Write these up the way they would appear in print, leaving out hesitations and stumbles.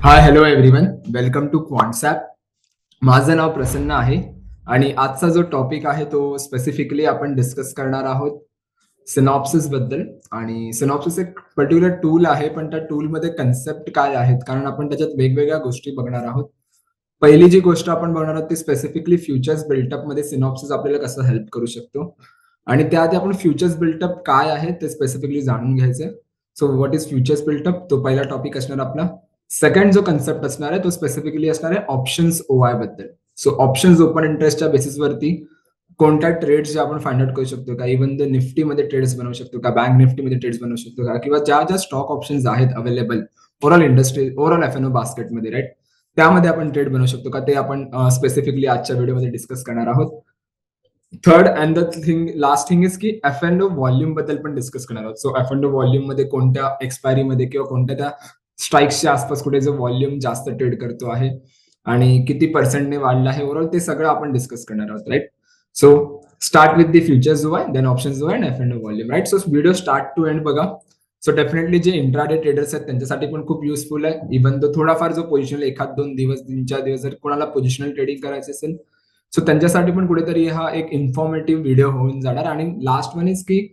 High hello everyone, welcome to Quantsapp. माझं नाव प्रसन्न आहे आणि आजचा जो टॉपिक आहे तो स्पेसिफिकली आपण डिस्कस करणार आहोत सिनॉप्सिस बद्दल. आणि सिनॉप्सिस एक पर्टिक्युलर टूल आहे, पण त्या टूलमध्ये कन्सेप्ट काय आहेत, कारण आपण त्याच्यात वेगवेगळ्या गोष्टी बघणार आहोत. पहिली जी गोष्ट आपण बघणार आहोत ती स्पेसिफिकली फ्युचर्स बिल्टअप मध्ये सिनॉप्सिस आपल्याला कसं हेल्प करू शकतो, आणि त्याआधी आपण फ्युचर्स बिल्टअप काय आहे ते स्पेसिफिकली जाणून घ्यायचंय. So what is futures built up, तो पहिला टॉपिक असणार आपला. सेकंड जो कन्सेप्ट असणार आहे तो स्पेसिफिकली असणार आहे ऑप्शन्स ओआय बद्दल. सो ऑप्शन्स ओपन इंटरेस्टच्या बेसिसवरती कोणत्या ट्रेड्स आपण फाइंड आउट करू शकतो का, इव्हन द निफ्टीमध्ये ट्रेड्स बनवू शकतो का, बँक निफ्टीमध्ये ट्रेड्स बनवू शकतो का, किंवा ज्या ज्या स्टॉक ऑप्शन्स आहेत available overall industry overall F N O बास्केटमध्ये, राईट, त्यामध्ये आपण ट्रेड बनवू शकतो का, ते आपण स्पेसिफिकली आजच्या व्हिडिओमध्ये डिस्कस करणार आहोत. Third and the thing last thing is की एफ एंड ओ व्हॉल्यूम बद्दल पण डिस्कस करणार आहोत. So F and O volume मध्ये कोणत्या एक्सपायरी मध्ये किंवा कोणत्या त्या स्ट्राईक्सच्या आसपास कुठे जो व्हॉल्यूम जास्त ट्रेड करतो आहे आणि किती पर्सेंटने वाढला आहे ओव्हरऑल, ते सगळं आपण डिस्कस करणार आहोत, right. So start with the futures जो आहे, देन ऑप्शन्स जो आहे, आणि F and O volume, right. So video start to end बघा. सो डेफिनेटली जे इंट्राडे ट्रेडर्स आहेत त्यांच्यासाठी पण खूप युजफुल आहे. इव्हन तो थोडाफार जो पोझिशनल एखाद 2 दिवस 3-4 दिवस जर कोणाला पोझिशनल ट्रेडिंग करायचं असेल, सो त्यांच्यासाठी पण कुठेतरी हा एक इन्फॉर्मेटिव्ह व्हिडिओ होऊन जाणार. आणि लास्ट वन इज की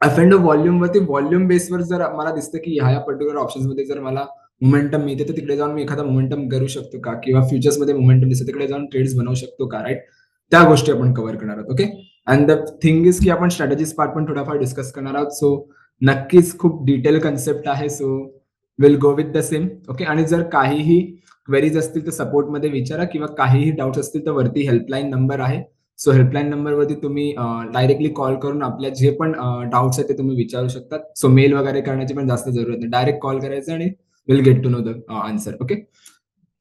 एफ एंड व्हॉल्यूम वरती व्हॉल्यूम बेसवर जर मला दिसतं की ह्या पर्टिक्युलर ऑप्शन्स मध्ये जर मला मोमेंटम मिळते, तर तिकडे जाऊन मी एखादा मोमेंटम करू शकतो का, किंवा फ्युचर्स मध्ये मोमेंटम दिसतं तिकडे जाऊन ट्रेड्स बनवू शकतो का, राईट. त्या गोष्टी आपण कव्हर करणार आहोत. Okay. And the thing is की आपण स्ट्रॅटेजीज पार्ट पण थोडाफार डिस्कस करणार आहोत. सो नक्कीच खूप डिटेल कन्सेप्ट आहे. So will go with the same. Okay. आणि जर काहीही क्वेरीज असतील तर सपोर्टमध्ये विचारा, किंवा काहीही डाऊट्स असतील तर वरती हेल्पलाईन नंबर आहे. सो हेल्पलाईन नंबरवरती तुम्ही डायरेक्टली कॉल करून आपल्या जे पण डाऊट्स आहेत ते तुम्ही विचारू शकतात. सो मेल वगैरे करण्याची पण जास्त जरूरत नाही, डायरेक्ट कॉल करायचं आणि will get to know the answer. Okay.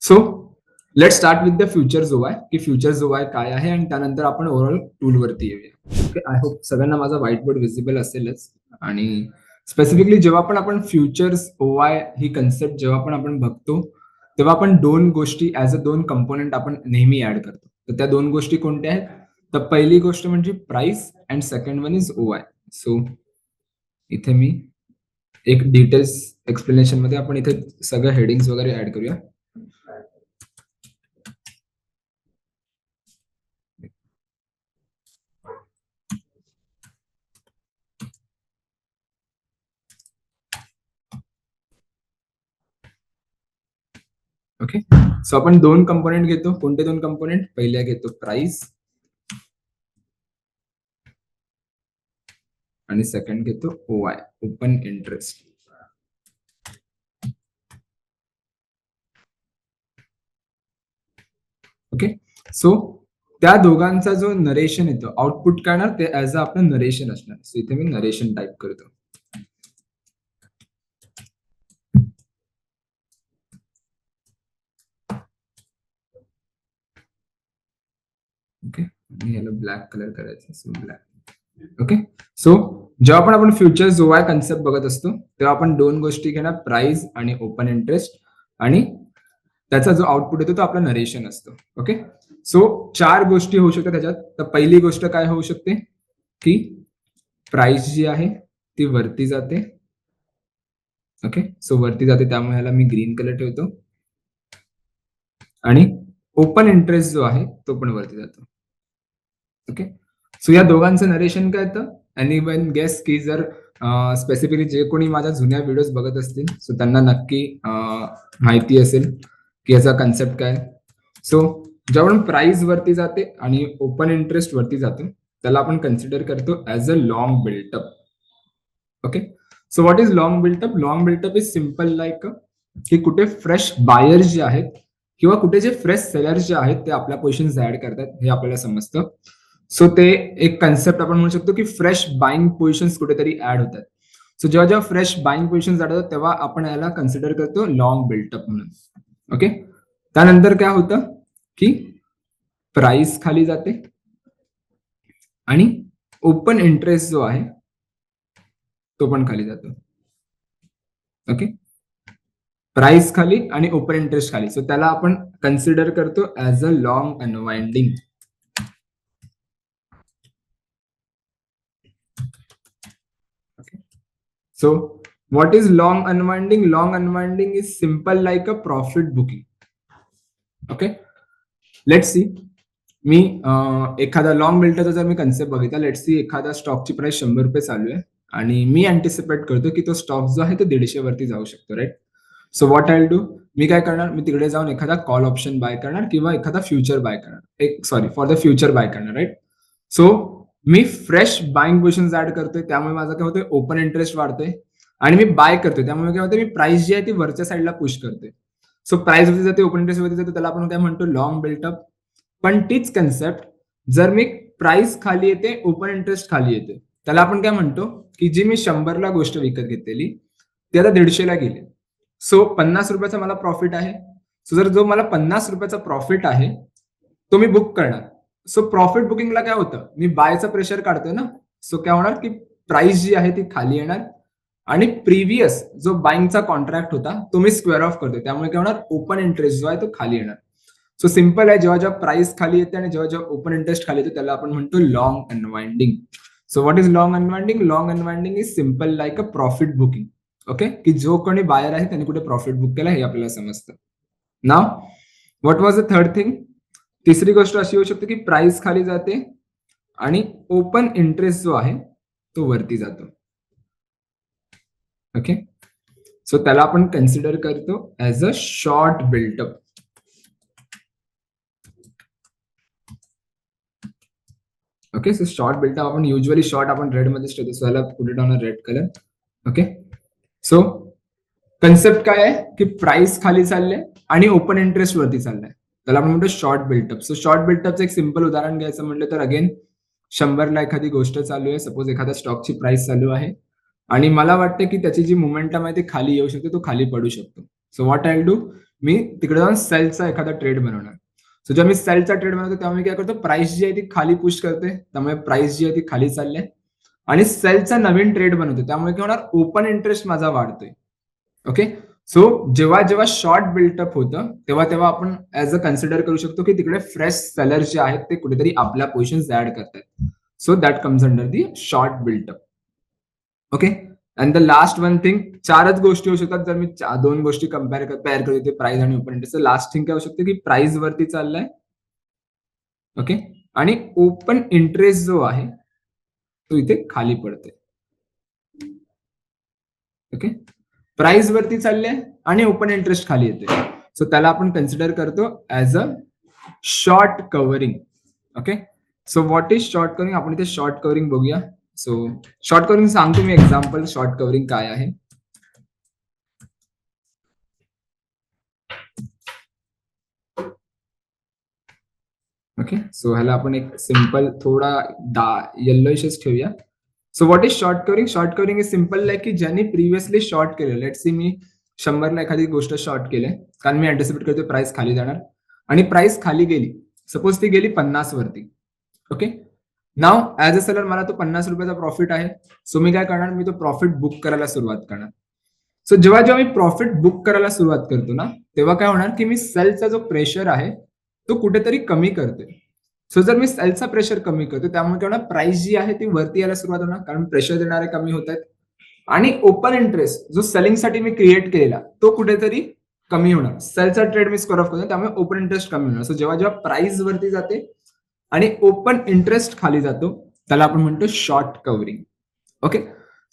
So let start with the future जो आहे की फ्युचर जो आहे काय आहे, आणि त्यानंतर आपण ओव्हरऑल टूलवरती येऊया. ओके. आय होप सगळ्यांना माझा व्हाईट बोर्ड विजिबल असेलच. आणि स्पेसिफिकली जेव्हा पण आपण फ्युचर्स ओआय ही कन्सेप्ट जेव्हा पण आपण बघतो, तेव्हा आपण दोन गोष्टी ऍज अ दोन कंपोनेंट आपण नेहमी ऍड करतो. तर त्या दोन गोष्टी कोणत्या आहेत? तर पहिली गोष्ट म्हणजे price and second one is OI. So इथे मी एक डिटेल्स एक्सप्लेनेशन मध्ये आपण इथे सगळं हेडिंग्स वगैरे ऍड करूया. ओके. सो आपण दोन कंपोनेंट घेतो. कोणते दोन कंपोनेंट? पहिल्या घेतो प्राइस आणि सेकंड घेतो ओआय, ओपन इंटरेस्ट. ओके. सो त्या दोघांचा जो नरेशन येतो, आउटपुट काय ना, ते ऍज अ आपलं नरेशन असणार. सो इथे मी नरेशन टाईप करतो. ओके. आणि याला ब्लॅक कलर करायचा. So black. ओके. सो जेव्हा पण आपण फ्युचर्स ओआय कन्सेप्ट बघत असतो, तेव्हा आपण दोन गोष्टी घेणार, प्राइस आणि ओपन इंटरेस्ट, आणि त्याचा जो आउटपुट येतो तो आपला नरेशन असतो. ओके. सो चार गोष्टी होऊ शकतात त्याच्यात. तर पहिली गोष्ट काय होऊ शकते की प्राइस जी आहे ती वरती जाते. ओके. सो वरती जाते, त्यामुळे ह्याला मी ग्रीन कलर ठेवतो. आणि ओपन इंटरेस्ट जो आहे तो पण वरती जातो. ओके. सो या दोघांचं नरेशन काय येतं? एनी वन गेस की जर स्पेसिफिकली जे कोणी माझ्या जुन्या व्हिडिओज बघत असतील, सो त्यांना नक्की माहिती असेल की याचा कन्सेप्ट काय. सो जेव्हा प्राइस वरती जाते आणि ओपन इंटरेस्ट वरती जातो, त्याला आपण कन्सिडर करतो as a long built up. Okay. So what is long built up? Long buildup is simple like की कुठे फ्रेश बायर्स जे आहेत किंवा कुठे जे फ्रेश सेलर्स जे आहेत ते आपल्या पोझिशन ऍड करतात हे आपल्याला समजतं. सो ते एक कन्सेप्ट आपण म्हणू शकतो की फ्रेश बाईंग पोझिशन कुठेतरी ऍड होतात. सो जेव्हा जेव्हा फ्रेश बाईंग पोझिशन ऍड होतात तेव्हा आपण याला कन्सिडर करतो लॉंग बिल्टअप म्हणून. ओके. त्यानंतर काय होतं की प्राइस खाली जाते आणि ओपन इंटरेस्ट जो आहे तो पण खाली जातो. ओके. प्राइस खाली आणि ओपन इंटरेस्ट खाली, सो त्याला आपण कन्सिडर करतो as a long unwinding. So what is long unwinding? Long unwinding is simple like a profit booking. Okay, let's see. मी एखादा लॉंग बिल्टरचा जर मी कन्सेप्ट बघितला, लेट्स सी एखादा स्टॉकची प्राइस 100 रुपये चालू आहे आणि मी अँटिसिपेट करतो की तो स्टॉक जो आहे तो 150 वरती जाऊ शकतो, right? So what I will do, मी काय करणार, मी तिकडे जाऊन एखादा कॉल ऑप्शन बाय करणार किंवा एखादा फ्युचर बाय करणार, एक sorry for the future buy करणार, राईट? सो मी फ्रेश बाईंग पोझिशन्स ऍड करतोय, त्यामुळे माझं काय होतंय, ओपन इंटरेस्ट वाढतोय आणि मी बाय करतोय, त्यामुळे काय होतं, मी प्राइस जी आहे ती वरच्या साईडला पुश करते. सो प्राइस वरती जाते, ओपन इंटरेस्ट वरती जाते, त्याला आपण काय म्हणतो, लॉंग बिल्टअप. पण तीच कन्सेप्ट जर मी प्राइस खाली येते, ओपन इंटरेस्ट खाली येते, त्याला आपण काय म्हणतो, की जी मी 100ला गोष्ट विकत घेतलेली ती आता 150ला गेली. सो 50 रुपयाचा मला प्रॉफिट आहे. सो जर जो मला 50 रुपयाचा प्रॉफिट आहे तो मी बुक करणार. सो प्रॉफिट बुकिंगला काय होतं, मी बायचा प्रेशर काढतोय ना. सो काय होणार, की प्राइस जी आहे ती खाली येणार आणि प्रिव्हियस जो बाईंगचा कॉन्ट्रॅक्ट होता तो मी स्क्वेअर ऑफ करतोय, त्यामुळे काय होणार, ओपन इंटरेस्ट जो आहे तो खाली येणार. सो सिंपल आहे, जेव्हा जेव्हा प्राइस खाली येते आणि जेव्हा जेव्हा ओपन इंटरेस्ट खाली येते त्याला आपण म्हणतो long unwinding. So what is long unwinding? Long unwinding is simple like a profit booking. Okay, की जो कोणी बायर आहे त्यांनी कुठे प्रॉफिट बुक केला हे आपल्याला समजतं. नाव what was the third thing? तिसरी गोष्ट अशी होऊ शकते की प्राइस खाली जाते आणि ओपन इंटरेस्ट जो आहे तो वरती जातो. ओके, सो त्याला आपण कन्सिडर करतो as a short built up. Okay, so short built up आपण युजली शॉर्ट आपण रेड मध्ये ठेवतो, सो ह्याला put it on a red colour. Okay, so concept काय आहे, की प्राइस खाली चालले आणि ओपन इंटरेस्ट वरती चाललाय, त्याला आपण म्हणतो शॉर्ट बिल्टअप. सो शॉर्ट बिल्टअपचं एक सिंपल उदाहरण घ्यायचं म्हटलं तर अगेन 100ला एखादी गोष्ट चालू आहे, सपोज एखाद्या स्टॉकची प्राइस चालू आहे आणि मला वाटतं की त्याची जी मोमेंटम आहे ती खाली येऊ शकते, तो खाली पडू शकतो. So what I will do, मी तिकडे जाऊन सेलचा एखादा ट्रेड बनवणार. सो जेव्हा मी सेलचा ट्रेड बनवतो तेव्हा मी काय करतो, प्राइस जी आहे ती खाली पुश करते, त्यामुळे प्राइस जी आहे ती खाली चालली आहे आणि सेलचा नवीन ट्रेड बनवतो, त्यामुळे काय होणार, ओपन इंटरेस्ट माझा वाढतोय. ओके, सो जेव्हा जेव्हा शॉर्ट बिल्टअप होतं तेव्हा तेव्हा आपण ऍज अ कन्सिडर करू शकतो की तिकडे फ्रेश सेलर्स जे आहेत ते कुठेतरी आपल्या पोझिशन्स ऍड करतात. So that comes under the short built up. Okay, and the last one thing, चारच गोष्टी होऊ शकतात जर मी दोन गोष्टी पेअर करतो, ते प्राइस आणि ओपन इंटरेस्ट. लास्ट थिंग काय होऊ शकते, की प्राइस वरती चाललाय, ओके, आणि ओपन इंटरेस्ट जो आहे तो इथे खाली पडते. ओके, प्राइस वरती चालले आणि ओपन इंटरेस्ट खाली येते, सो त्याला आपण कन्सिडर करतो as a short covering. Okay, so what is short covering? आपण इथे शॉर्ट कव्हरिंग बघूया. सो शॉर्ट कव्हरिंग सांगतो मी एक्झाम्पल, शॉर्ट कव्हरिंग काय आहे. ओके, सो ह्याला आपण एक सिंपल थोडा येल्लोइशच ठेवूया. So what is short covering? Short covering is simple like की ज्यांनी प्रिव्हियसली शॉर्ट केलं, लेट्स सी मी 100ला एखादी गोष्ट शॉर्ट केली कारण मी अँटिसिपेट करतो प्राइस खाली जाणार आणि प्राइस खाली गेली, सपोज ती गेली 50 वरती. Okay, now as a seller मला तो 50 रुपयाचा प्रॉफिट आहे, सो मी काय करणार, मी तो प्रॉफिट बुक करायला सुरुवात करणार. सो जेव्हा जेव्हा मी प्रॉफिट बुक करायला सुरुवात करतो ना, तेव्हा काय होणार, की मी सेलचा जो प्रेशर आहे तो कुठेतरी कमी करते. सो जर मी सेलचा प्रेशर कमी करतो त्यामुळे काय होणार, प्राइस जी आहे ती वरती यायला सुरुवात होणार कारण प्रेशर देणारे कमी होत आहेत आणि ओपन इंटरेस्ट जो सेलिंगसाठी मी क्रिएट केलेला तो कुठेतरी कमी होणार. सेलचा ट्रेड मी स्कोर ऑफ करतो त्यामुळे ओपन इंटरेस्ट कमी होणार. सो जेव्हा जेव्हा प्राइस वरती जाते आणि ओपन इंटरेस्ट खाली जातो त्याला आपण म्हणतो शॉर्ट कव्हरिंग. ओके,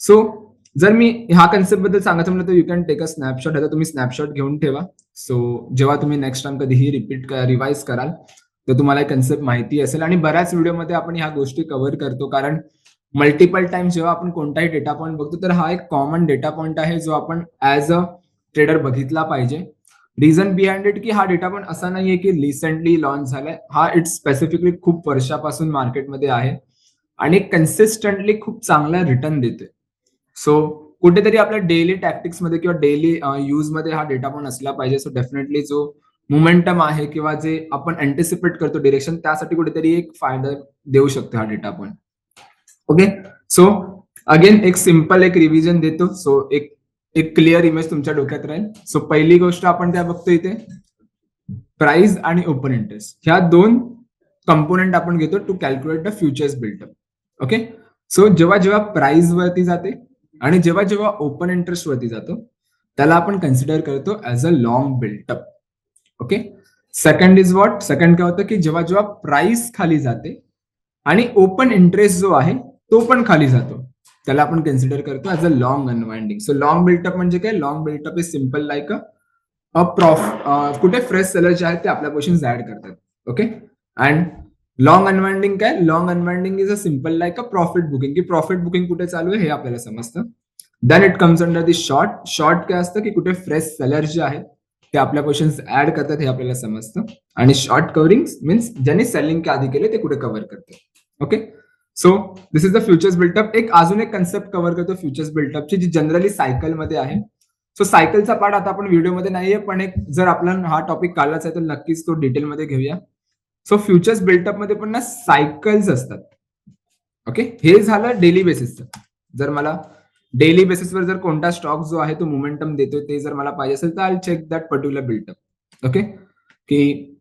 सो जर मी ह्या कन्सेप्ट बद्दल सांगायचं म्हटलं तर you can take a snapshot, ह्याचा तुम्ही स्नॅपशॉट घेऊन ठेवा. सो जेव्हा तुम्ही नेक्स्ट टाइम कधीही रिवाइज कराल तर तुम्हाला कन्सेप्ट माहिती असेल आणि बऱ्याच व्हिडिओमध्ये आपण ह्या गोष्टी कव्हर करतो कारण मल्टिपल टाइम्स जेव्हा आपण कोणताही डेटा पॉईंट बघतो तर हा एक कॉमन डेटा पॉईंट आहे जो आपण ऍज अ ट्रेडर बघितला पाहिजे. रिझन बिहाइंड इट की हा डेटा पॉईंट असा नाहीये की रिसेंटली लॉन्च झालाय, हा इट्स स्पेसिफिकली खूप वर्षापासून मार्केटमध्ये आहे आणि कन्सिस्टंटली खूप चांगला रिटर्न देते. सो कुठेतरी आपल्या डेली टॅक्टिक्स मध्ये किंवा डेली यूज मध्ये हा डेटा पॉईंट असला पाहिजे. सो डेफिनेटली जो मोमेंटम आहे किंवा जे आपण अँटिसिपेट करतो डिरेक्शन त्यासाठी कुठेतरी एक फायदा देऊ शकतो हा data point. Okay, so again एक सिंपल एक रिव्हिजन देतो. सो एक एक क्लिअर इमेज तुमच्या डोक्यात राहील. सो पहिली गोष्ट आपण त्या बघतो इथे प्राइस आणि ओपन इंटरेस्ट, ह्या दोन कंपोनेंट आपण घेतो to calculate the futures buildup. Okay, so जेव्हा जेव्हा प्राइस वरती जाते आणि जेव्हा जेव्हा ओपन इंटरेस्ट वरती जातो त्याला आपण कन्सिडर करतो as a long built up. Okay. Second is what, second काय होतं की जेव्हा जेव्हा प्राइस खाली जाते आणि ओपन इंटरेस्ट जो आहे तो पण खाली जातो त्याला आपण कन्सिडर करतो as a long unwinding. So long buildup म्हणजे काय, long buildup is simple like कुठे फ्रेश सेलर जे आहेत ते आपल्या पोझिशन्स ऍड करतात. ओके. अँड लॉंग अनवाइंडिंग काय, long unwinding is a simple like a profit booking, की प्रॉफिट बुकिंग कुठे चालू आहे हे आपल्याला समजतं. Then it comes under the short. Short काय असतं की कुठे फ्रेश सेलर जे आहेत ते आपल्या पोझिशन्स ऍड करतात हे आपल्याला समजतं. आणि शॉर्ट कव्हरिंग मीन्स ज्यांनी सेलिंग के आधी केले ते कुठे कव्हर करतात. Okay. So this is the futures built up. एक अजून एक कन्सेप्ट कव्हर करतो फ्युचर्स बिल्टअपची जी जनरली सायकलमध्ये आहे. सो सायकलचा पार्ट आता आपण व्हिडिओमध्ये नाहीये, पण एक जर आपल्याला हा टॉपिक काढलाच आहे तर नक्कीच तो डिटेलमध्ये घेऊया. सो फ्युचर्स बिल्टअप मध्ये पण ना सायकल्स असतात. ओके. हे झालं डेली बेसिसचं. जर मला डेली बेसिसवर जर कोणता स्टॉक जो आहे तो मोमेंटम देतोय ते जर मला पाहिजे असेल तर I check that particular buildup. Okay. की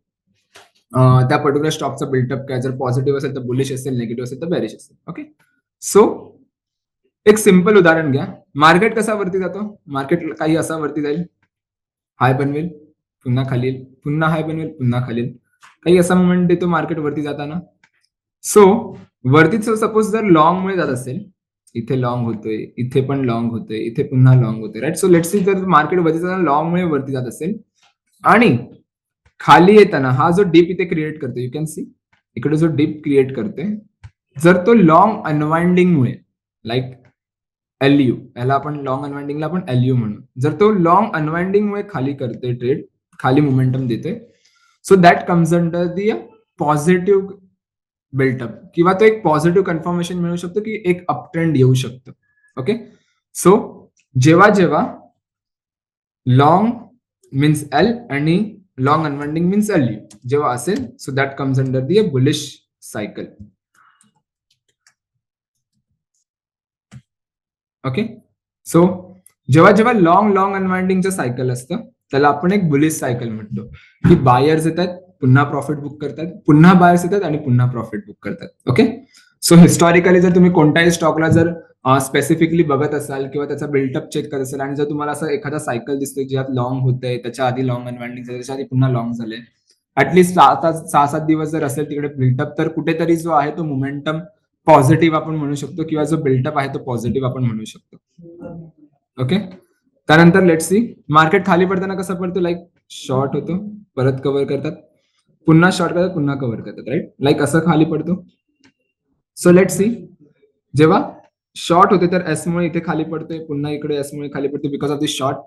त्या पर्टिक्युलर स्टॉकचा बिल्टअप काय, जर पॉझिटिव्ह असेल तर बुलिश असेल, निगेटिव्ह असेल तर बेरिश असेल. ओके. सो एक सिंपल उदाहरण घ्या. मार्केट कसा वरती जातो, मार्केट काही असा वरती जाईल, हाय बनवेल, पुन्हा खाली येईल, पुन्हा हाय बनवेल, पुन्हा खाली येईल. काही असा मुवमेंट देतो मार्केट वरती जाताना. सो वरती सपोज जर लॉंग मुळे जात असेल, इथे लॉंग होतोय, इथे पण लॉंग होतोय, इथे पुन्हा लॉंग होतोय, राईट. सो लेट्स सी जर मार्केट वरती जाताना लॉंग मुळे वरती जात असेल आणि खाली येताना हा जो डीप इथे क्रिएट करतो, यू कॅन सी इकडे जो डीप क्रिएट करते, जर तो लॉंग अनवाइंडिंग मुळे लाईक एलयू, याला आपण लॉंग अनवाइंडिंगला आपण एलयू म्हणू, जर तो लॉंग अनवाइंडिंग मुळे खाली करते ट्रेड, खाली मोमेंटम देते, so that comes under the positive built up, किंवा तो एक पॉझिटिव्ह कन्फर्मेशन मिळू शकतो की एक अप ट्रेंड येऊ शकतो. ओके. सो जेव्हा जेव्हा लॉंग मीन्स एल आणि long unwinding means L U जेव्हा असेल, so that comes under the bullish cycle. Okay. So जेव्हा जेव्हा लॉंग लॉंग अनवाइंडिंगचं सायकल असतं त्याला आपण एक बुलिश सायकल म्हणतो, की बायर्स येतात, पुन्हा प्रॉफिट बुक करतात, पुन्हा बायर्स येतात आणि पुन्हा प्रॉफिट बुक करतात. ओके. सो हिस्टॉरिकली जर तुम्ही कोणत्याही स्टॉकला जर स्पेसिफिकली बघत असाल किंवा त्याचा बिल्टअप चेक करत असाल आणि जर तुम्हाला असं एखादा सायकल दिसतोय ज्यात लॉंग होतंय, त्याच्या आधी लॉंग अनवाइंडिंग झालं, त्याच्या आधी पुन्हा लॉंग झालंय, ऍटलीस्ट 6-7 दिवस जर असेल तिकडे बिल्टअप, तर कुठेतरी जो आहे तो मोमेंटम पॉझिटिव्ह आपण म्हणू शकतो, किंवा जो बिल्टअप आहे तो पॉझिटिव्ह आपण म्हणू शकतो. ओके. त्यानंतर लेट्स सी मार्केट खाली पडताना कसं पडतो, लाईक शॉर्ट होतो, परत कव्हर करतात, पुन्हा शॉर्ट करतात, पुन्हा कव्हर करतात, राईट. लाईक असं खाली पडतो. सो लेट्स सी जेव्हा शॉर्ट होते तर एस मुळे इथे खाली पडतोय, पुन्हा इकडे एस मुळे खाली पडतो बिकॉज ऑफ दी शॉर्ट.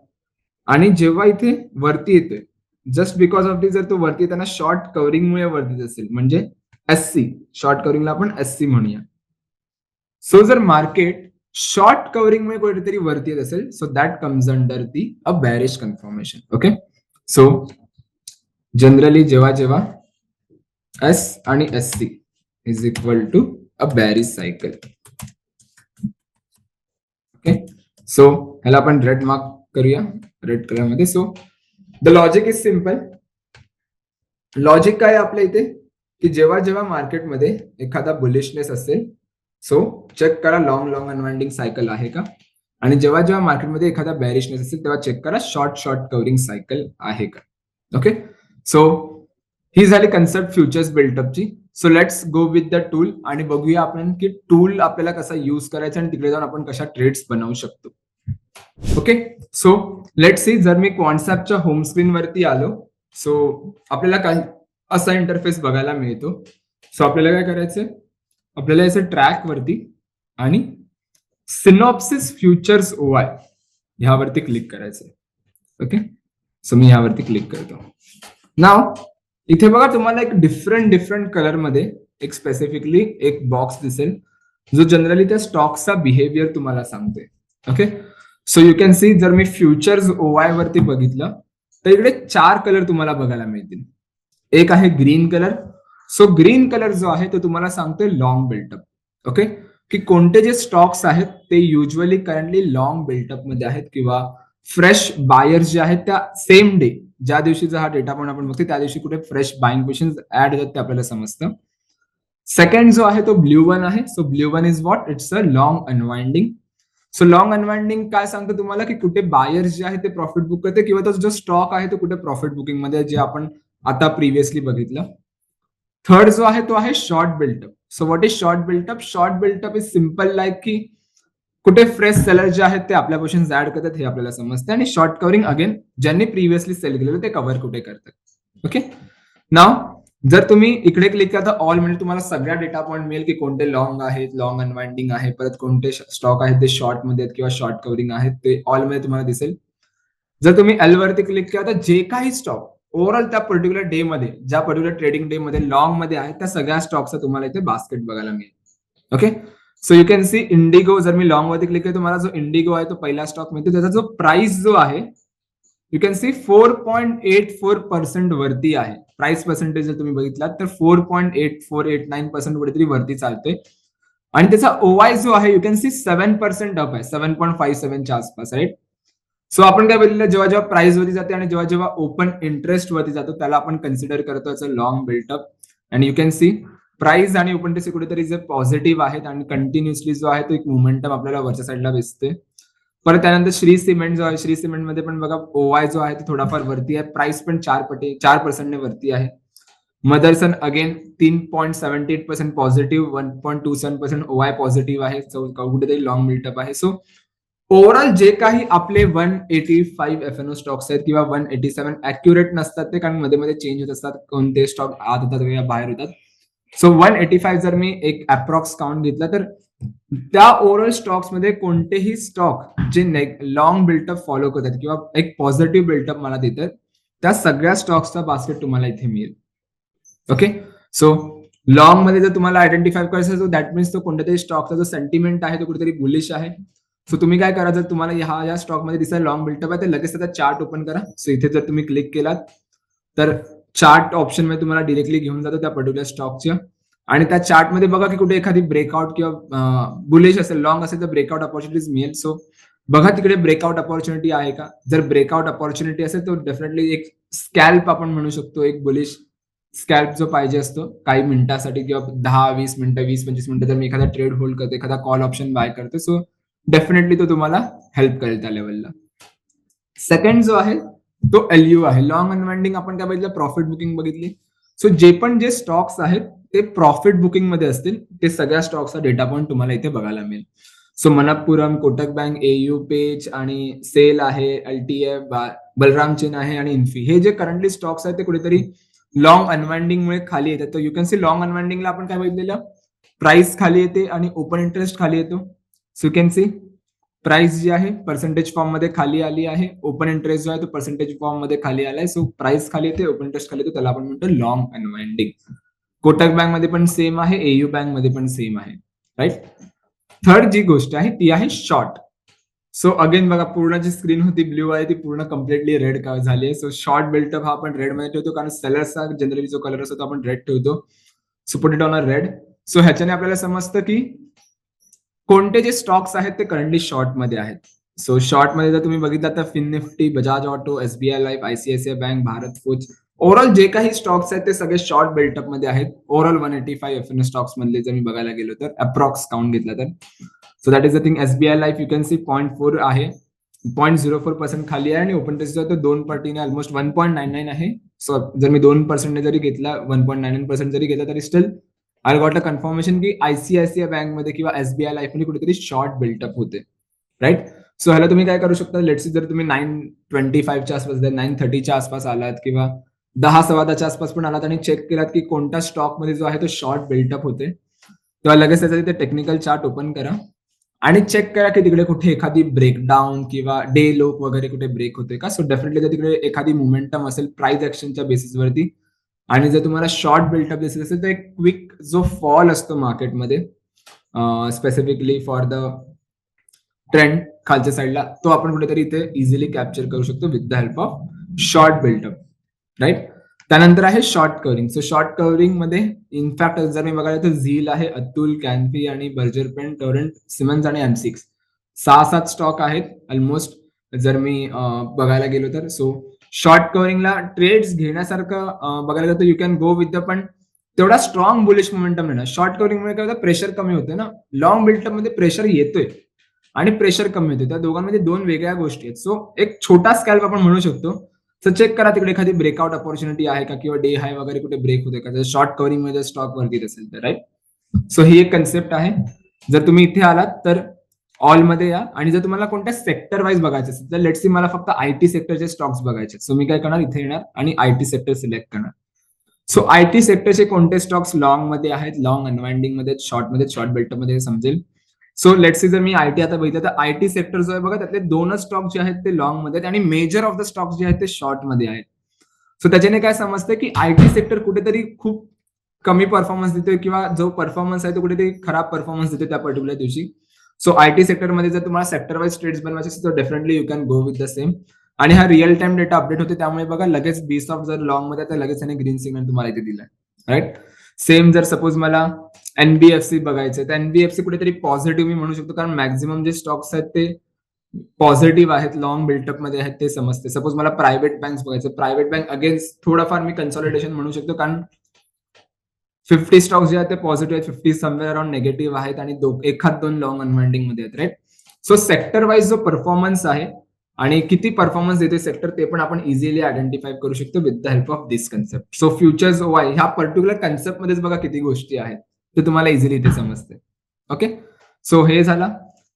आणि जेव्हा इथे वरती येतोय जस्ट बिकॉज ऑफ दी, जर तो वरती येताना शॉर्ट कव्हरिंग मुळे वरती असेल म्हणजे एस सी, शॉर्ट कव्हरिंगला आपण एस सी म्हणूया. सो जर मार्केट शॉर्ट कव्हरिंग मुळे कुठेतरी वरती येत असेल, so that comes under the a bearish confirmation. Okay. So generally जेव्हा जेव्हा एस आणि S C is equal to a bearish cycle. Okay. So ह्याला आपण रेड मार्क करूया, रेड कलर मध्ये. So the logic is simple. Logic काय आपल्या इथे, की जेव्हा जेव्हा मार्केटमध्ये एखादा बुलिशनेस असेल, सो चेक करा लॉंग लॉंग अनवाइंडिंग सायकल आहे का, आणि जेव्हा जेव्हा मार्केटमध्ये एखादा बॅरिशनेस असेल तेव्हा चेक करा शॉर्ट शॉर्ट कव्हरिंग सायकल आहे का. ओके. सो ही झाली कन्सेप्ट फ्युचर्स बिल्टअपची. So let's go with the tool आणि बघूया आपण की टूल आपल्याला कसा युज करायचा आणि तिकडे जाऊन आपण कशा ट्रेड्स बनवू शकतो. ओके. सो लेट्स सी जर मी क्वांटसॅपच्या होम स्क्रीन वरती आलो, सो आपल्याला काही असा इंटरफेस बघायला मिळतो. सो आपल्याला काय करायचंय, आपल्याला याचं ट्रॅक वरती आणि सिनॉप्सिस फ्युचर्स ओआय ह्यावरती क्लिक करायचंय. ओके. सो मी ह्यावरती क्लिक करतो. नाव इथे बघा तुम्हाला एक डिफरंट कलर मध्ये एक स्पेसिफिकली एक बॉक्स दिसेल जो जनरली त्या स्टॉकचा बिहेवियर तुम्हाला सांगतोय. Okay. So you can C जर मी फ्युचर्स ओवाय वरती बघितलं तर इकडे 4 कलर तुम्हाला बघायला मिळतील. एक आहे green colour. So green colour जो आहे तो तुम्हाला सांगतोय लॉंग बिल्टअप. ओके. की कोणते जे स्टॉक्स आहेत ते युजली करंटली लॉंग बिल्टअप मध्ये आहेत, किंवा फ्रेश बायर्स जे आहेत त्या सेम डे ज्या दिवशीचा हा डेटा पण आपण बघतो त्या दिवशी कुठे फ्रेश बाईंग पोझिशन ऍड होतात ते आपल्याला समजतं. सेकंड जो आहे तो ब्ल्यू वन आहे. So blue one is what, it's a long unwinding. So long unwinding काय सांगतं तुम्हाला की कुठे बायर्स जे आहे ते प्रॉफिट बुक करते किंवा तो जो स्टॉक आहे तो कुठे प्रॉफिट बुकिंग मध्ये जे आपण आता प्रिव्हियसली बघितलं. थर्ड जो आहे तो आहे short built up. So what is short built up? Short built up is simple like की कुठे फ्रेश सेलर जे आहेत ते आपल्या पोझिशन्स ऍड करतात हे आपल्याला समजतं आणि शॉर्ट कव्हरिंग अगेन ज्यांनी प्रिव्हियसली सेल केलेलं ते कव्हर कुठे करतात. ओके, नाव जर तुम्ही इकडे क्लिक करता ऑल म्हणजे तुम्हाला सगळ्या डेटा पॉईंट मिळेल की कोणते लॉंग आहेत, लॉंग अनवाइंडिंग आहे, परत कोणते स्टॉक आहेत ते शॉर्ट मध्ये आहेत किंवा शॉर्ट कव्हरिंग आहेत ते ऑल मध्ये तुम्हाला दिसेल. जर तुम्ही एल वरती क्लिक केला तर जे काही स्टॉक ओव्हरऑल त्या पर्टिक्युलर डे मध्ये ज्या पर्टिक्युलर ट्रेडिंग डे मध्ये लॉंग मध्ये आहे त्या सगळ्या स्टॉकचा तुम्हाला इथे बास्केट बघायला मिळेल. Okay, so you can C Indigo. जर मी लॉंग वरती क्लिक केलं तुम्हाला जो इंडिगो आहे तो पहिला स्टॉक मिळतो त्याचा जो प्राइस जो आहे यू कॅन सी 4.84% वरती आहे. प्राइस पर्सेंटेज जर तुम्ही बघितलात तर 4.8489% कुठेतरी वरती चालते आणि त्याचा ओवाय जो आहे यू कॅन सी 7% अप आहे, 7.57 च्या आसपास, राईट. सो आपण काय बघितलं, जेव्हा जेव्हा प्राइस वरती जाते आणि जेव्हा जेव्हा ओपन इंटरेस्ट वरती जातो त्याला आपण कन्सिडर करतो याचं लॉंग बिल्टअप. आणि यू कॅन सी प्राइस आणि ओपन इंटरेस्ट कुठेतरी जे पॉझिटिव्ह आहेत आणि कंटिन्युअसली जो आहे तो एक मोमेंटम आपल्याला वरच्या साईडला दिसते. परत त्यानंतर श्री सिमेंट जो आहे, श्री सिमेंट मध्ये पण बघा ओवाय जो आहे तो थोडाफार वरती आहे, प्राइस पण 4% वरती आहे. मदरसन अगेन 3.78% पॉझिटिव्ह, 1.27% ओवाय पॉझिटिव्ह आहे, कुठेतरी लॉंग बिल्टअप आहे. सो ओव्हरऑल जे काही आपले 185 एफएनओ स्टॉक्स आहेत किंवा 187 अॅक्युरेट नसतात ते, कारण मध्ये मध्ये चेंज होत असतात, कोणते स्टॉक आत होतात किंवा बाहेर होतात. सो 185 जर मी एक अप्रॉक्स काउंट घेतला तर त्या ओव्हरऑल स्टॉक्स मध्ये कोणतेही स्टॉक जे लॉंग बिल्टअप फॉलो करतात किंवा एक पॉझिटिव्ह बिल्टअप मला देतात त्या सगळ्या स्टॉक्सचा बास्केट तुम्हाला इथे मिळेल. ओके, सो लॉंग मध्ये जर तुम्हाला आयडेंटिफाय करायचं असेल दॅट मीन्स तो कोणत्या तरी स्टॉकचा जो सेंटिमेंट आहे तो कुठेतरी बुलिश आहे. सो तुम्ही काय करा, जर तुम्हाला या स्टॉक मध्ये दिसायला लॉंग बिल्टअप आहे तर लगेच त्याचा चार्ट ओपन करा. सो इथे जर तुम्ही क्लिक केलात तर चार्ट ऑप्शन मध्ये तुम्हाला डिरेक्टली घेऊन जातो त्या पर्टिक्युलर स्टॉकच्या आणि त्या चार्ट मध्ये बघा की कुठे एखादी ब्रेकआउट किंवा बुलिश असेल, लॉंग असेल तर ब्रेकआउट अपॉर्च्युनिटीज मिळेल. सो बघा तिकडे ब्रेकआउट अपॉर्च्युनिटी आहे का. जर ब्रेकआउट अपॉर्च्युनिटी असेल तर डेफिनेटली एक स्कॅल्प आपण म्हणू शकतो, एक बुलिश स्कॅल्प जो पाहिजे असतो काही मिनिटासाठी किंवा 10-20 मिनिटं, 20-25 मिनिटं जर मी एखादा ट्रेड होल्ड करतो, एखादा कॉल ऑप्शन बाय करतो, सो डेफिनेटली तो तुम्हाला हेल्प करेल त्या लेवलला. सेकंड जो आहे तो एलयू आहे. लॉंग अनवाइंडिंग आपण काय बघितलं, प्रॉफिट बुकिंग बघितली. सो जे स्टॉक्स आहेत ते प्रॉफिट बुकिंग मध्ये असतील ते सगळ्या स्टॉक्सचा डेटा पॉईंट तुम्हाला इथे बघायला मिळेल. So Manappuram, Kotak bank, AU, page आणि सेल आहे, एलटीएफ, बलराम चेन आहे आणि इन्फी, हे जे करंटली स्टॉक्स आहेत ते कुठेतरी लॉंग अनवाइंडिंग मुळे खाली येतात. तर यू कॅन सी लॉंग अनवाइंडिंगला आपण काय बघितलेलं, प्राइस खाली येते आणि ओपन इंटरेस्ट खाली येतो. So you can see price जी आहे पर्सेंटेज फॉर्म मध्ये खाली आली आहे, ओपन इंटरेस्ट जो आहे तो पर्सेंटेज फॉर्म मध्ये खाली आलाय. सो प्राइस खाली येते, ओपन इंटरेस्ट खाली येतो, त्याला आपण म्हणतो लॉंग अनवाइंडिंग. कोटक बँक मध्ये पण सेम आहे, एयू बँक मध्ये पण सेम आहे, राईट. थर्ड जी गोष्ट आहे ती आहे शॉर्ट. सो अगेन बघा पूर्ण जी स्क्रीन होती ब्ल्यू आहे ती पूर्ण कम्प्लिटली रेड झाली आहे. सो शॉर्ट बिल्टअप हा आपण रेड मध्ये ठेवतो कारण सेलर्सचा जनरली जो कलर असतो तो आपण रेड ठेवतो. So put it on a red. So ह्याच्याने आपल्याला समजतं की कोणते जे स्टॉक्स आहेत ते करंटली शॉर्ट मध्ये आहेत. सो शॉर्ट मध्ये जर तुम्ही बघितलं तर Fin Nifty, Bajaj Auto, SBI Life, ICICI Bank, Bharat Food, overall जे काही स्टॉक्स आहेत ते सगळे शॉर्ट बिल्टअप मध्ये आहेत. ओव्हरऑल 185 एफएनओ स्टॉक्स मधले जर मी बघायला गेलो तर अप्रॉक्स काउंट घेतला तर, so that is the thing. SBI life you can C 0.4 आहे, 0.04% खाली आहे आणि ओपन टेस्ट जो आहे तो 2 पटीने ऑलमोस्ट 1.99 आहे. सो जर मी 2% जरी घेतला, 1.99% जरी घेतला तरी still I got a confirmation की आयसीआयसीआय बँक मध्ये किंवा एसबीआय लाईफ मध्ये कुठेतरी शॉर्ट बिल्टअप होते, राईट. सो ह्याला तुम्ही काय करू शकता, लेट्स जर तुम्ही 925 च्या आसपास, 930 च्या आसपास आलात किंवा 10-10:15 आसपास पण आलात आणि चेक केलात की कोणत्या स्टॉक मध्ये जो आहे तो शॉर्ट बिल्टअप होते, तेव्हा लगेच त्याचा तिथे टेक्निकल चार्ट ओपन करा आणि चेक करा की तिकडे कुठे एखादी ब्रेकडाऊन किंवा डे लो वगैरे कुठे ब्रेक होते का. सो डेफिनेटली जर तिकडे एखादी मोमेंटम असेल प्राइस ऍक्शनच्या बेसिसवरती आणि जर तुम्हाला शॉर्ट बिल्टअप दिसत असेल तर एक क्विक जो फॉल असतो मार्केटमध्ये स्पेसिफिकली फॉर द ट्रेंड खालच्या साईडला, तो आपण कुठेतरी इथे इझिली कॅप्चर करू शकतो with the help of short buildup, right. त्यानंतर आहे short covering. So short covering मध्ये इनफॅक्ट जर मी बघायला तर झील आहे, अतुल, कॅनफी आणि बर्जर पेन, टोरंट, सिमन्स आणि M6, 6-7 स्टॉक आहेत ऑलमोस्ट जर मी बघायला गेलो तर. सो शॉर्ट कव्हरिंगला ट्रेड्स घेण्यासारखं बघायला गेलं तर you can go with the, पण तेवढा स्ट्रॉंग बुलिश मोमेंटम नाही ना. शॉर्ट कव्हरिंग मुळे काय होतं, प्रेशर कमी होते ना. लॉंग बिल्टअप मध्ये प्रेशर येतोय आणि प्रेशर कमी होते. त्या दोघांमध्ये दोन वेगळ्या गोष्टी आहेत. सो एक छोटा स्कॅल्प आपण म्हणू शकतो. तर चेक करा तिकडे एखादी ब्रेकआउट अपॉर्च्युनिटी आहे का किंवा डे हाय वगैरे कुठे ब्रेक होते का, जर शॉर्ट कव्हरिंग मध्ये स्टॉक वरती असेल तर, राईट. सो ही एक कन्सेप्ट आहे. जर तुम्ही इथे आलात तर ऑल मध्ये या, आणि जर तुम्हाला कोणत्या सेक्टर वाईज बघायचे असेल तर लेट्स सी मला फक्त आयटी सेक्टरचे स्टॉक्स बघायचे. सो मी काय करणार, इथे येणार आणि आयटी सेक्टर सिलेक्ट करणार. सो आयटी सेक्टरचे कोणते स्टॉक्स लॉंग मध्ये आहेत, लॉंग अनवाइंडिंग मध्ये, शॉर्ट मध्ये, शॉर्ट बेल्ट मध्ये समजेल. सो लेट्स सी जर मी आयटी आता बघितलं तर आयटी सेक्टर जो आहे बघा, त्यातले दोनच स्टॉक जे आहेत ते लॉंग मध्ये आहेत आणि मेजर ऑफ द स्टॉक्स जे आहेत ते शॉर्ट मध्ये आहेत. सो त्याच्याने काय समजतं की आयटी सेक्टर कुठेतरी खूप कमी परफॉर्मन्स देतोय किंवा जो परफॉर्मन्स आहे तो कुठेतरी खराब परफॉर्मन्स देतोय त्या पर्टिक्युलर दिवशी. सो आयटी सेक्टरमध्ये जर तुम्हाला सेक्टर वाईज ट्रेड्स बनवायचे असेल तर definitely you can go with the same. आणि हा रिअल टाइम डेटा अपडेट होते, त्यामुळे बघा लगेच बीस ऑफ जर लॉंग मध्ये तर लगेच त्याने ग्रीन सिग्नल तुम्हाला इथे दिलाय, राईट. सेम जर सपोज मला एनबीएफसी बघायचं तर एनबीएफसी कुठेतरी पॉझिटिव्ह मी म्हणू शकतो, कारण मॅक्झिमम जे स्टॉक्स आहेत ते पॉझिटिव्ह आहेत, लॉंग बिल्टअप मध्ये आहेत ते समजते. सपोज मला प्रायव्हेट बँक बघायचं, प्रायव्हेट बँक अगेन्स्ट थोडाफार मी कन्सॉलिडेशन म्हणू शकतो, कारण 50 स्टॉक्स जे आहेत ते पॉझिटिव्ह आहेत, 50 समवेअर अराउंड निगेटिव्ह आहेत आणि एखाद दोन लॉंग अनवाइंडिंग मध्ये आहेत, राईट. सो सेक्टर वाईज जो परफॉर्मन्स आहे आणि किती परफॉर्मन्स देते सेक्टर ते पण आपण इझिली आयडेंटिफाय करू शकतो with the help of this concept. So futures OI ह्या पर्टिक्युलर कन्सेप्ट मध्येच बघा किती गोष्टी आहेत ते तुम्हाला इझिली इथे समजते. ओके, सो हे झालं.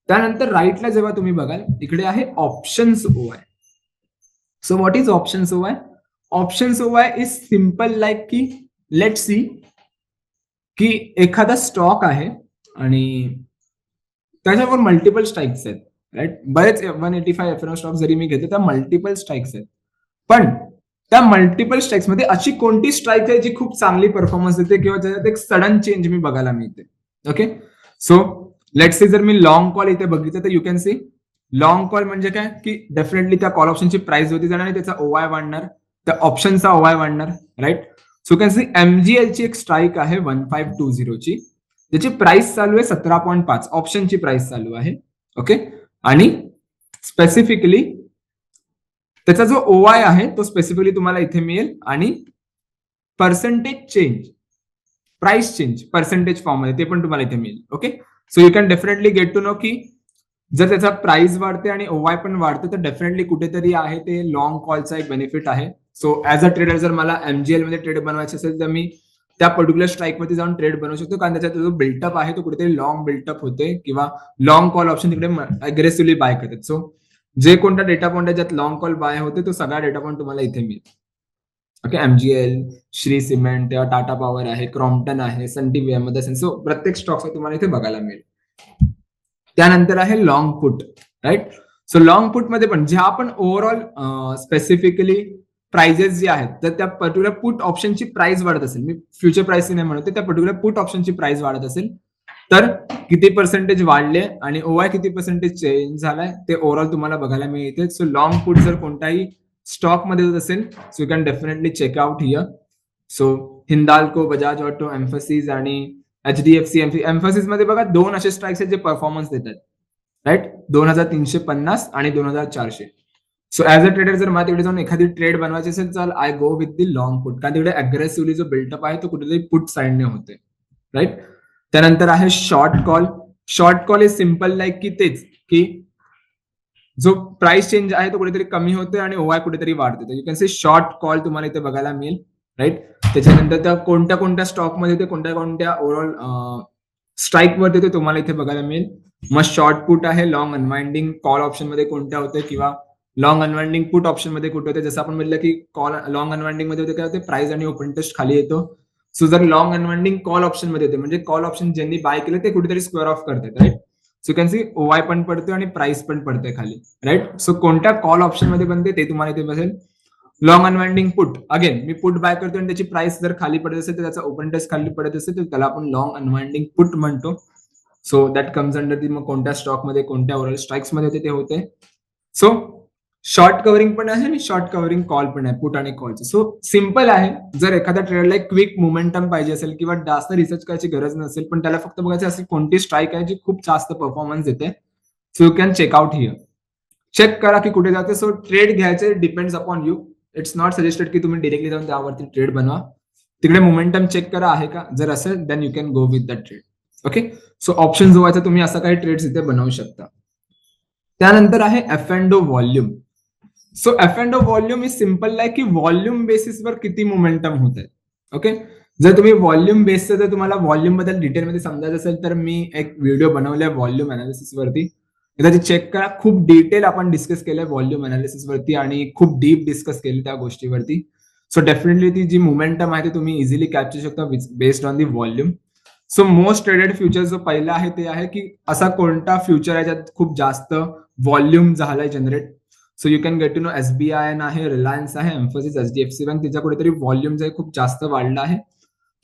त्यानंतर राईटला जेव्हा तुम्ही बघाल इकडे आहे options OI. So what is options OI? Options OI is simple like की लेट सी की एखादा स्टॉक आहे आणि त्याच्यावर मल्टिपल स्ट्राईक्स आहेत, राईट. बरेच 185 एफ स्टॉक जरी मी घेतले त्या मल्टिपल स्ट्राईक्स आहेत, पण त्या मल्टिपल स्ट्राईक्स मध्ये अशी कोणती स्ट्राईक आहे जी खूप चांगली परफॉर्मन्स देते किंवा ज्याच्यात एक सडन चेंज मी बघायला मिळते. ओके, सो लेट्स सी जर मी लॉंग कॉल इथे बघितलं तर you can C long call म्हणजे काय की डेफिनेटली त्या कॉल ऑप्शनची प्राइस होती जाणार आणि त्याचा ओवाय वाढणार, त्या ऑप्शनचा ओवाय वाढणार, right. So can see MGL ची एक स्ट्राईक आहे 1520 ची, त्याची प्राइस चालू आहे 17.5, ऑप्शनची प्राइस चालू आहे. ओके, आणि स्पेसिफिकली त्याचा जो ओवाय आहे तो स्पेसिफिकली तुम्हाला इथे मिळेल आणि percentage change, price change percentage form मध्ये ते पण तुम्हाला इथे मिळेल. Okay, so you can definitely get to know की जर त्याचा प्राइस वाढते आणि ओवाय पण वाढते तर डेफिनेटली कुठेतरी आहे ते लॉंग कॉलचा एक बेनिफिट आहे. सो ऍज अ ट्रेडर जर मला एमजीएल मध्ये ट्रेड बनवायचे असेल तर मी त्या पर्टिक्युलर स्ट्राईक मध्ये जाऊन ट्रेड बनवू शकतो, कारण त्याचा जो बिल्टअप आहे तो कुठेतरी लॉंग बिल्टअप होते किंवा लॉंग कॉल ऑप्शन तिकडे अग्रेसिव्हली बाय करतात. सो जे कोणता डेटा पॉइंट आहे ज्यात लॉंग कॉल बाय होते तो सगळा डेटा पॉइंट तुम्हाला इथे मिळेल. Okay, MGL, Shri cement, Tata power आहे, क्रॉम्प्टन आहे, सनटीव्ही आहे, सो प्रत्येक स्टॉक्स तुम्हाला इथे बघायला मिळेल. त्यानंतर आहे long put, right. So long put मध्ये पण जे आपण ओव्हरऑल स्पेसिफिकली प्राइजेस जे आहेत तर त्या पर्टिक्युलर पुट ऑप्शनची प्राइस वाढत असेल, मी फ्युचर प्राइस नाही म्हणते, त्या पर्टिक्युलर पुट ऑप्शनची प्राइस वाढत असेल तर किती पर्सेंटेज वाढले आणि ओवाय किती पर्सेंटेज चेंज झालाय ते ओव्हरऑल तुम्हाला बघायला मिळते. सो लॉंग पुट जर कोणताही स्टॉक मध्ये होत असेल so you can definitely check out here. So Hindalco, Bajaj Auto, Mphasis आणि एचडीएफसी. एम्फसिस मध्ये बघा दोन असे स्ट्राईक्स आहेत जे परफॉर्मन्स देतात, राईट. 2350 आणि 2400. सो ऍज अ ट्रेडर जर मला तिकडे जाऊन एखादी ट्रेड बनवायची असेल तर I go with the long put, कारण तिकडे अग्रेसिव्हली जो बिल्टअप आहे तो कुठेतरी पुट साइडने होते, राईट. त्यानंतर आहे short call. Short call is simple like की तेच की जो प्राइस चेंज आहे तो कुठेतरी कमी होते आणि ओवाय कुठेतरी वाढते. You can say short call तुम्हाला इथे बघायला मिळेल, राईट. त्याच्यानंतर त्या कोणत्या कोणत्या स्टॉक मध्ये ते कोणत्या कोणत्या ओव्हरऑल स्ट्राईक वर ते तुम्हाला इथे बघायला मिळेल. मग शॉर्ट पुट आहे लॉंग अनवाइंडिंग कॉल ऑप्शन मध्ये कोणत्या होते किंवा लॉंग अनवाइंडिंग पुट ऑप्शन मध्ये कुठे होते. जसं आपण म्हटलं की कॉल लॉंग अनवाइंडिंग मध्ये होते काय होते, प्राइस आणि ओपन टेस्ट खाली येतो. सो जर लॉंग अनवाइंडिंग कॉल ऑप्शन मध्ये होते म्हणजे कॉल ऑप्शन ज्यांनी बाय केले ते कुठेतरी स्क्वेअर ऑफ करतात, राईट. सो कॅन सी ओवाय पण पडते आणि प्राइस पण पडते खाली, राईट. सो कोणत्या कॉल ऑप्शन मध्ये बनते ते तुम्हाला इथे बसेल. Long unwinding put, again me put buy करतो आणि त्याची प्राइस जर खाली पडत असेल तर त्याचा ओपन टेस्ट खाली पडत असेल तर त्याला आपण लॉंग अनवाइंडिंग पुट म्हणतो. सो दॅट कम्स अंडर दी मग कोणत्या स्टॉक मध्ये कोणत्या ओव्हरऑल स्ट्राईक्स मध्ये होते ते होते. सो शॉर्ट कव्हरिंग पण आहे आणि शॉर्ट कव्हरिंग कॉल पण आहे, पुट आणि कॉलचं. सो सिम्पल आहे. जर एखाद्या ट्रेडरला एक क्विक मोमेंटम पाहिजे असेल किंवा जास्त रिसर्च करायची गरज नसेल पण त्याला फक्त बघायचं असेल कोणती स्ट्राईक आहे जी खूप जास्त परफॉर्मन्स देते, so you can check out here. Check करा की कुठे जाते. सो ट्रेड घ्यायचे depends upon you. It's not suggested की तुम्ही डिरेक्टली जाऊन त्यावरती ट्रेड बनवा. तिकडे मोमेंटम चेक करा आहे का, जर असेल then you can go with the trade. Okay, so option जो आहे तुम्ही असं काही ट्रेड्स इथे बनवू शकता. त्यानंतर आहे F and O volume. So F and O volume is simple like की व्हॉल्यूम बेसिसवर किती मोमेंटम होत आहे. ओके, जर तुम्ही व्हॉल्यूम बेसचं जर तुम्हाला व्हॉल्यूम बद्दल डिटेलमध्ये समजायचं असेल तर मी एक व्हिडिओ बनवलाय व्हॉल्यूम अनालिसिस वरती, एकदा चेक करा. खूप डिटेल आपण डिस्कस केलंय व्हॉल्यूम अनालिसिस वरती आणि खूप डीप डिस्कस केली त्या गोष्टीवरती. सो डेफिनेटली ती जी मोमेंटम आहे ते तुम्ही इझिली कॅप्चर शकता based on the volume. So most traded future जो पहिला आहे ते आहे की असा कोणता फ्युचर आहे ज्यात खूप जास्त व्हॉल्यूम झालाय generate. So you can get to know SBI आहे, रिलायन्स आहे, एम्फोसिस, HDFC बँक, तिच्या कुठेतरी व्हॉल्यूम जे खूप जास्त वाढला आहे.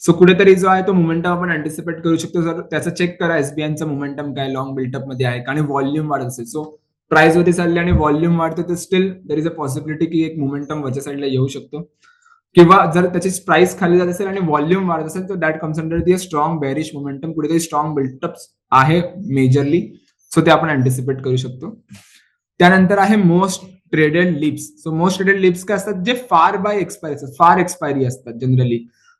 सो कुठेतरी जो आहे तो मोमेंटम आपण अँटिसिपेट करू शकतो. जर त्याचं चेक करा SBIचं मोमेंटम काय लॉंग बिल्टअप मध्ये आहे आणि व्हॉल्यूम वाढत असेल. सो प्राइस वरती चालली आणि व्हॉल्यूम वाढते तर steel there is a possibility की एक मोमेंटम वरच्या साईडला येऊ शकतो. किंवा जर त्याची प्राइस खाली जात असेल आणि व्हॉल्यूम वाढत असेल तर that comes under the strong bearish momentum, कुठेतरी स्ट्रॉंग बिल्टअप आहे मेजरली. सो ते आपण अँटिसिपेट करू शकतो. त्यानंतर आहे most traded lips. So most traded lips काय असतात, जे फार बाय एक्सपायरी असतात, फार एक्सपायरी असतात जनरली.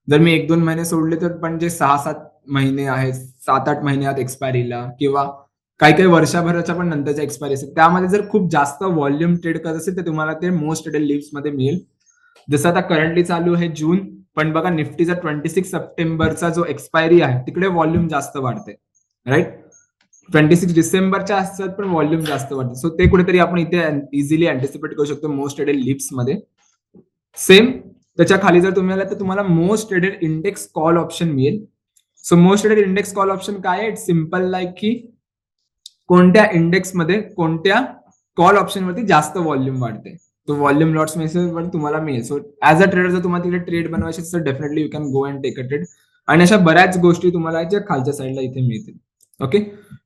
जर मी 1-2 महिने सोडले तर पण जे 6-7 महिने आहेत, 7-8 महिन्यात एक्सपायरीला किंवा काही काही वर्षभराच्या पण नंतरच्या एक्सपायरी असतात, त्यामध्ये जर खूप जास्त व्हॉल्यूम ट्रेड करत असेल तर तुम्हाला ते मोस्ट ट्रेडेड लिप्स मध्ये मिळेल. जसं आता करंटली चालू आहे जून, पण बघा निफ्टीचा 26 सप्टेंबरचा जो एक्सपायरी आहे तिकडे व्हॉल्यूम जास्त वाढते, राईट. 26 डिसेंबरच्या असतात पण व्हॉल्यूम जास्त वाढते. सो ते कुठेतरी आपण इथे इझिली अँटिसिपेट करू शकतो मोस्ट ट्रेडेड लिप्स मध्ये. सेम त्याच्या खाली जर तुम्ही आला तर तुम्हाला most traded index call option मिळेल. So most traded index call option काय आहे, इट्स सिम्पल लाईक की कोणत्या इंडेक्स मध्ये कोणत्या कॉल ऑप्शन वरती जास्त व्हॉल्यूम वाढते, तो व्हॉल्यूम लॉट्स मेसेज पण तुम्हाला मिळेल. सो ऍज अ ट्रेडर जर तुम्हाला तिकडे ट्रेड बनवायचे तर definitely you can go and take a trade. आणि अशा बऱ्याच गोष्टी तुम्हाला खालच्या साईडला इथे मिळतील. ओके,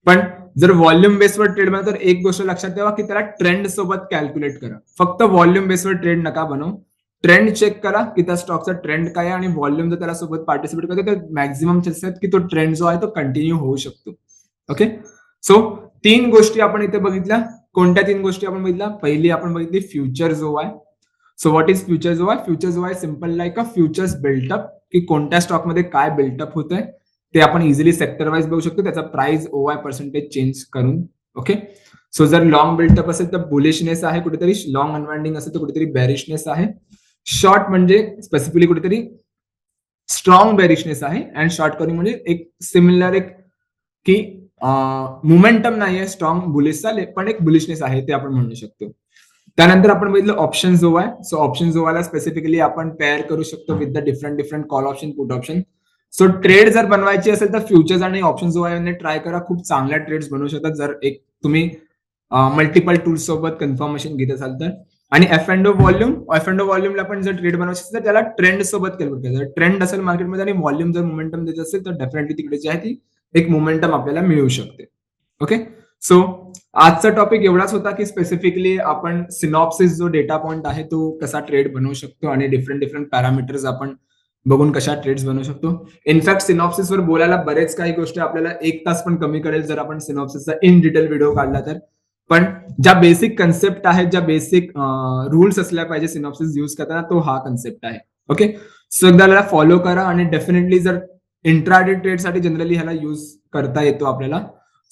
पण जर व्हॉल्यूम बेसवर ट्रेड बनवा तर एक गोष्ट लक्षात ठेवा की त्याला ट्रेंड सोबत कॅल्क्युलेट करा. फक्त व्हॉल्यूम बेसवर ट्रेड नका बनवू. ट्रेंड चेक करा की त्या स्टॉकचा ट्रेंड काय आहे आणि व्हॉल्यूम जर त्याला सोबत पार्टिसिपेट करतो तर मॅक्झिमम चान्सेस आहेत की तो ट्रेंड जो आहे तो कंटिन्यू होऊ शकतो. ओके, सो 3 गोष्टी आपण इथे बघितल्या. कोणत्या 3 गोष्टी आपण बघितल्या, पहिली आपण बघितली फ्युचर जो आहे. सो व्हॉट इज फ्युचर जो आहे, फ्युचर जो आहे सिम्पल लाईक अ फ्युचर्स बिल्टअप, की कोणत्या स्टॉक मध्ये काय बिल्टअप होत आहे ते आपण इझिली सेक्टर वाईज बघू शकतो, त्याचा प्राइस OI पर्सेंटेज चेंज करून. ओके, सो जर लॉंग बिल्टअप असेल तर बुलिशनेस आहे कुठेतरी, लॉंग अनवाइंडिंग असेल तर कुठेतरी बेरिशनेस आहे. शॉर्ट म्हणजे स्पेसिफिकली कुठेतरी स्ट्रॉंग बेरिशनेस आहे अँड शॉर्ट करिंग म्हणजे एक सिमिलर एक की मोमेंटम नाहीये स्ट्रॉंग बुलिशचा पण एक बुलिशनेस आहे ते आपण म्हणू शकतो. त्यानंतर आपण बघितलं ऑप्शन जो आहे. सो ऑप्शन जोवाला स्पेसिफिकली आपण पेअर करू शकतो with the different call option, put option. So trade जर बनवायची असेल तर फ्युचर्स आणि ऑप्शन जो आहे ट्राय करा. खूप चांगल्या ट्रेड्स बनवू शकतात जर एक तुम्ही मल्टिपल टूल्स सोबत कन्फर्मेशन घेत असाल तर. आणि एफ अँड ओ व्हॉल्यूमला पण जर ट्रेड बनवायची असेल तर त्याला ट्रेंड सोबत कॅल्क्युलेट करायचं. ट्रेंड असेल मार्केटमध्ये आणि व्हॉल्यूम जर मोमेंटम देत असेल तर डेफिनेटली तिकडे जी आहे ती एक मोमेंटम आपल्याला मिळू शकते. ओके, सो आजचा टॉपिक एवढाच होता की स्पेसिफिकली आपण सिनॉप्सिस जो डेटा पॉइंट आहे तो कसा ट्रेड बनवू शकतो आणि डिफरंट पॅरामीटर्स आपण बघून कशा ट्रेड्स बनवू शकतो. इनफॅक्ट सिनॉप्सिसवर बोलायला बरेच काही गोष्टी आपल्याला 1 तास पण कमी करेल जर आपण सिनॉप्सिसचा इन डिटेल व्हिडिओ काढला तर. पण ज्या बेसिक कन्सेप्ट आहेत, ज्या बेसिक रूल्स असल्या पाहिजे सिनॉप्सिस युज करताना, तो हा कन्सेप्ट आहे. ओके, सो एकदा त्याला फॉलो करा आणि डेफिनेटली जर इंट्राडे ट्रेड साठी जनरली ह्याला युज करता येतो आपल्याला.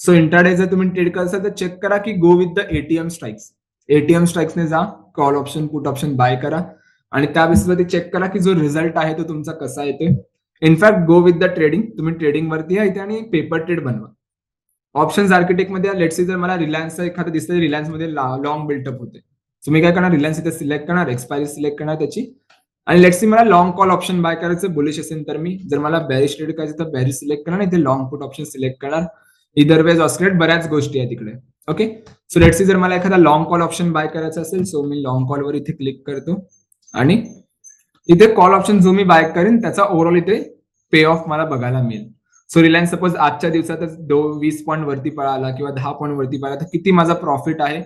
सो इंट्राडे जर तुम्ही ट्रेड करत असाल तर चेक करा की go with the ATM strikes. ATM स्ट्राइक्सने जा, call option put option buy करा आणि त्या बेसिसवरती चेक करा की जो रिझल्ट आहे तो तुमचा कसा येतोय. In fact go with the trading. तुम्ही ट्रेडिंग वरती या इथे आणि पेपर ट्रेड बनवा. ऑप्शन्स आर्किटेक्ट मध्ये लेट्स सी जर मला रिलायन्सचा एखादं दिसतंय, रिलायन्स मध्ये लॉंग बिल्टअप होते, तुम्ही काय करणार, रिलायन्स इथे सिलेक्ट करणार, एक्सपायरी सिलेक्ट करणार त्याची आणि लेट्स सी मला लॉंग कॉल ऑप्शन बाय करायचं बुलिश असेल तर मी, जर मला बेरिश ट्रेड करायचं तर बेरिश सिलेक्ट करणार, इथे लॉंग पुट ऑप्शन सिलेक्ट करणार. इदर वेज ऑस्क्रेट बऱ्याच गोष्टी आहेत तिकडे. ओके, सो लेट्स सी जर मला एखादा लॉंग कॉल ऑप्शन बाय करायचा असेल, सो मी लॉंग कॉल वर इथे क्लिक करतो आणि इथे कॉल ऑप्शन जो मी बाय करेन त्याचा ओव्हरऑल इथे पे ऑफ मला बघायला मिळेल. सो रिलायन्स सपोज आजच्या दिवसातच 20 पॉईंट वरती पळाला किंवा 10 पॉईंट वरती पळाला तर किती माझा प्रॉफिट आहे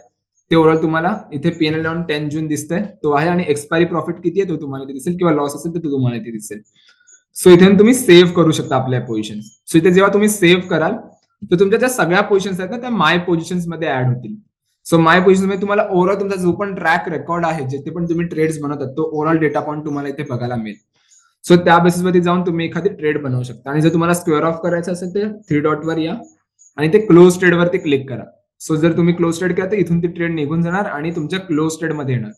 ते ओव्हरऑल तुम्हाला इथे पीएनएल ऑन 10 जून दिसतंय, तो आहे. आणि एक्सपायरी प्रॉफिट किती आहे तो तुम्हाला इथे दिसेल, किंवा लॉस असेल तर तो तुम्हाला इथे दिसेल. सो इथे तुम्ही सेव्ह करू शकता आपल्या पोझिशन. सो इथे जेव्हा तुम्ही सेव्ह कराल तर तुमच्या ज्या सगळ्या पोझिशन्स आहेत ना त्या माय पोझिशन्स मध्ये ऍड होतील. सो माय पोझिशन मध्ये तुम्हाला ओव्हरऑल तुमचा जो पण ट्रॅक रेकॉर्ड आहे, जिथे पण तुम्ही ट्रेड्स बनवतात, तो ओव्हरऑल डेटा पॉईंट तुम्हाला इथे बघायला मिळेल. सो त्या बेसिसवरती जाऊन तुम्ही एखादी ट्रेड बनवू शकता. आणि जर तुम्हाला स्क्वेअर ऑफ करायचं असेल तर 3 डॉट वर या आणि ते क्लोज ट्रेड वरती क्लिक करा. सो जर तुम्ही क्लोज ट्रेड केला तर इथून ती ट्रेड निघून जाणार आणि तुमच्या क्लोज ट्रेड मध्ये येणार.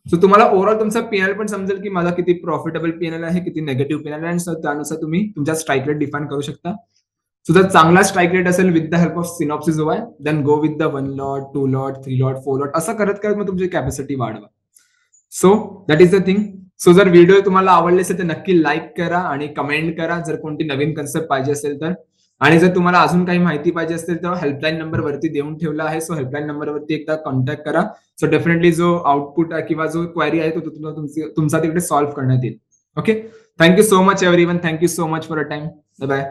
सो तुम्हाला ओव्हरऑल तुमचा पीएनएल पण समजेल की माझा किती प्रॉफिटेबल पीएनएल आहे, किती निगेटिव्ह पीएनएल आहे, आणि त्यानुसार तुम्ही तुमच्या स्ट्राईक रेट डिफाईन करू शकता. सो जर चांगला स्ट्राईक रेट असेल with the help of synopsis OI, then go with the 1 lot, 2 lot, 3 lot, 4 lot असं करत करत मग तुमची कॅपॅसिटी वाढवा. So that is the thing. So जर व्हिडिओ तुम्हाला आवडले असेल तर नक्की लाईक करा आणि कमेंट करा जर कोणती नवीन कन्सेप्ट पाहिजे असेल तर. आणि जर तुम्हाला अजून काही माहिती पाहिजे असेल तर हेल्पलाईन नंबर वरती देऊन ठेवला आहे. सो हेल्पलाईन नंबर वरती एकदा कॉन्टॅक्ट करा. सो डेफिनेटली जो आउटपुट किंवा जो क्वेरी आहे तो तुमचा तिकडे सॉल्व्ह करण्यात येईल. Okay, thank you so much everyone. Thank you so much for a time. Bye bye.